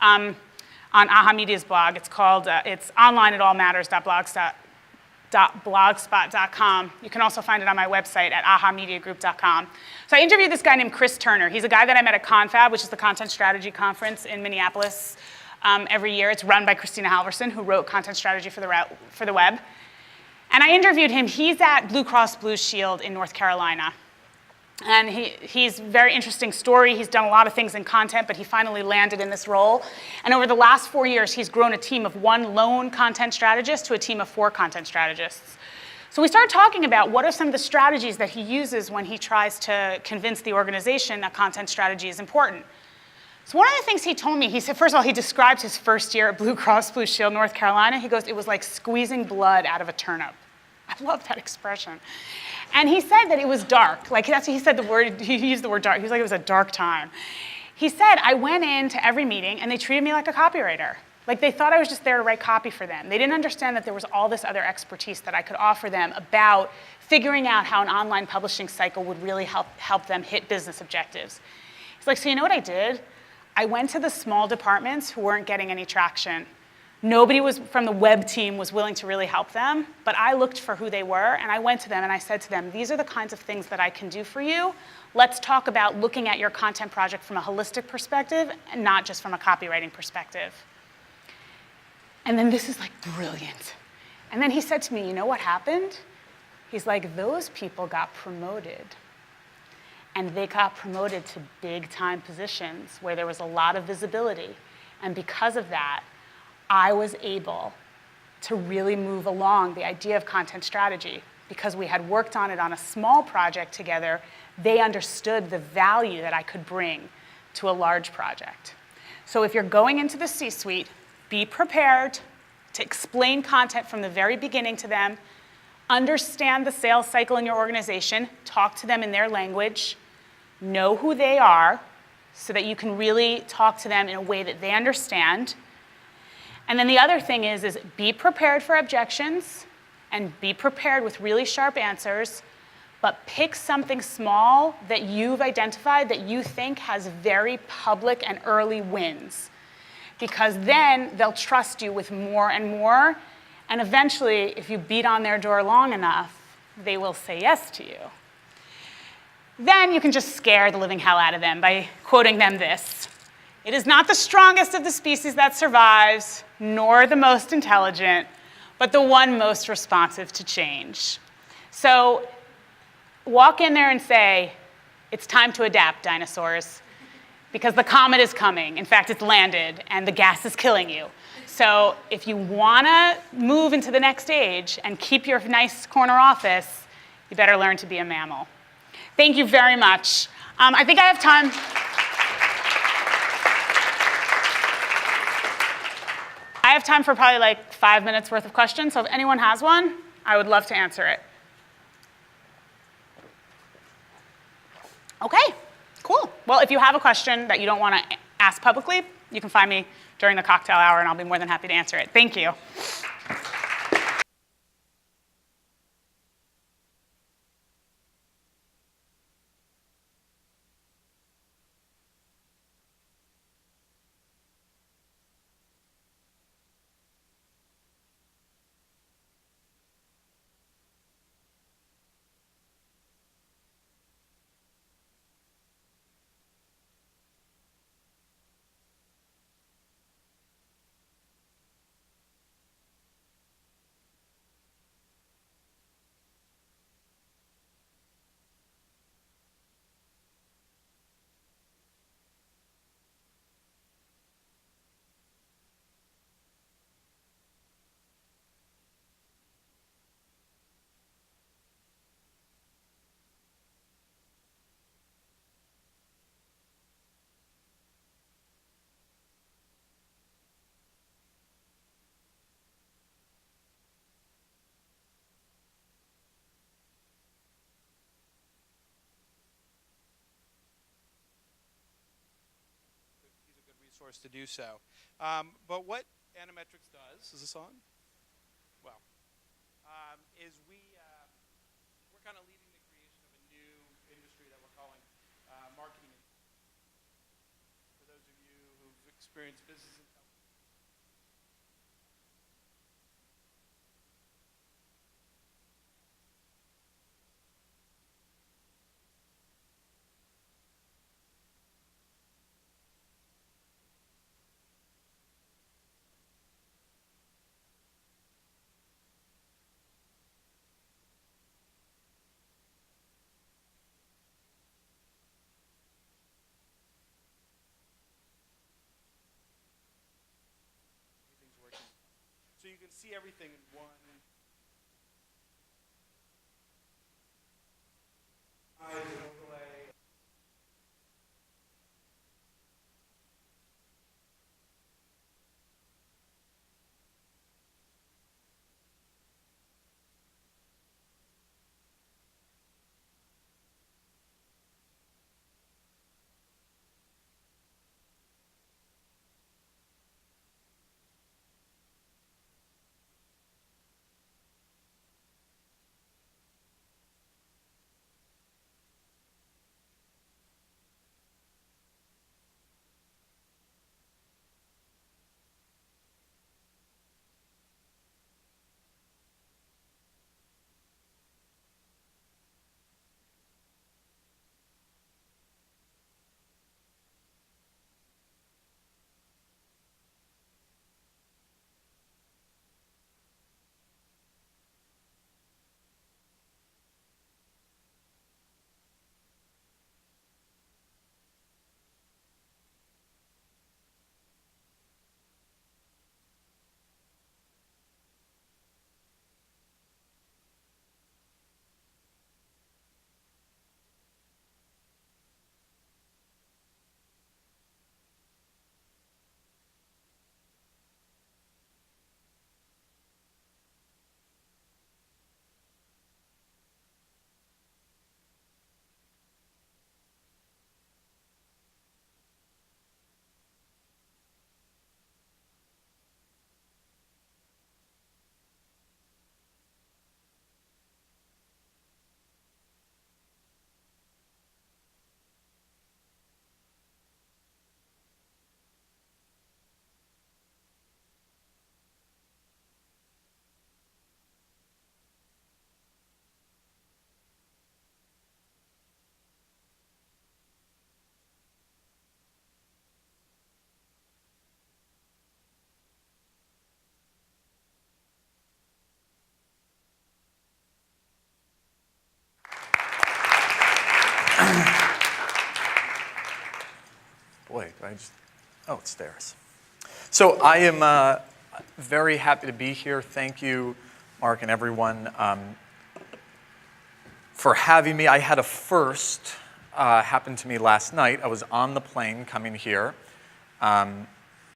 on Aha Media's blog. It's called, it's online at allmatters.blogspot.com. You can also find it on my website at ahamediagroup.com. So I interviewed this guy named Chris Turner. He's a guy that I met at Confab, which is the content strategy conference in Minneapolis every year. It's run by Christina Halverson, who wrote content strategy for the web. And I interviewed him. He's at Blue Cross Blue Shield in North Carolina. And he's a very interesting story. He's done a lot of things in content, but he finally landed in this role. And over the last 4 years, he's grown a team of 1 lone content strategist to a team of 4 content strategists. So we started talking about what are some of the strategies that he uses when he tries to convince the organization that content strategy is important. So one of the things he told me, he said, first of all, he described his first year at Blue Cross Blue Shield, North Carolina. He goes, it was like squeezing blood out of a turnip. I love that expression. And he said that it was dark. Like, that's what he said the word, he used the word dark. He was like, it was a dark time. He said, I went into every meeting and they treated me like a copywriter. Like, they thought I was just there to write copy for them. They didn't understand that there was all this other expertise that I could offer them about figuring out how an online publishing cycle would really help them hit business objectives. He's like, so you know what I did? I went to the small departments who weren't getting any traction. Nobody from the web team was willing to really help them, but I looked for who they were, and I went to them and I said to them, these are the kinds of things that I can do for you. Let's talk about looking at your content project from a holistic perspective and not just from a copywriting perspective. And then this is like brilliant. And then he said to me, you know what happened? He's like, those people got promoted. And they got promoted to big time positions where there was a lot of visibility. And because of that, I was able to really move along the idea of content strategy. Because we had worked on it on a small project together, they understood the value that I could bring to a large project. So if you're going into the C-suite, be prepared to explain content from the very beginning to them, understand the sales cycle in your organization, talk to them in their language, know who they are so that you can really talk to them in a way that they understand. And then the other thing is be prepared for objections and be prepared with really sharp answers, but pick something small that you've identified that you think has very public and early wins. Because then they'll trust you with more and more, and eventually, if you beat on their door long enough, they will say yes to you. Then you can just scare the living hell out of them by quoting them this. It is not the strongest of the species that survives, nor the most intelligent, but the one most responsive to change. So walk in there and say, it's time to adapt, dinosaurs, because the comet is coming. In fact, it's landed, and the gas is killing you. So if you want to move into the next stage and keep your nice corner office, you better learn to be a mammal. Thank you very much. I think I have time. I have time for probably like 5 minutes worth of questions, so if anyone has one, I would love to answer it. Okay, cool. Well, if you have a question that you don't want to ask publicly, you can find me during the cocktail hour, and I'll be more than happy to answer it. Thank you. Resource to do so. But what Animetrics does, is this on? Well, is we're kind of leading the creation of a new industry that we're calling marketing. For those of you who've experience, business intelligence. Everything's working. So you can see everything in one. Overlay. Boy, oh, it's theirs. So I am very happy to be here. Thank you, Mark and everyone, for having me. I had a first happen to me last night. I was on the plane coming here.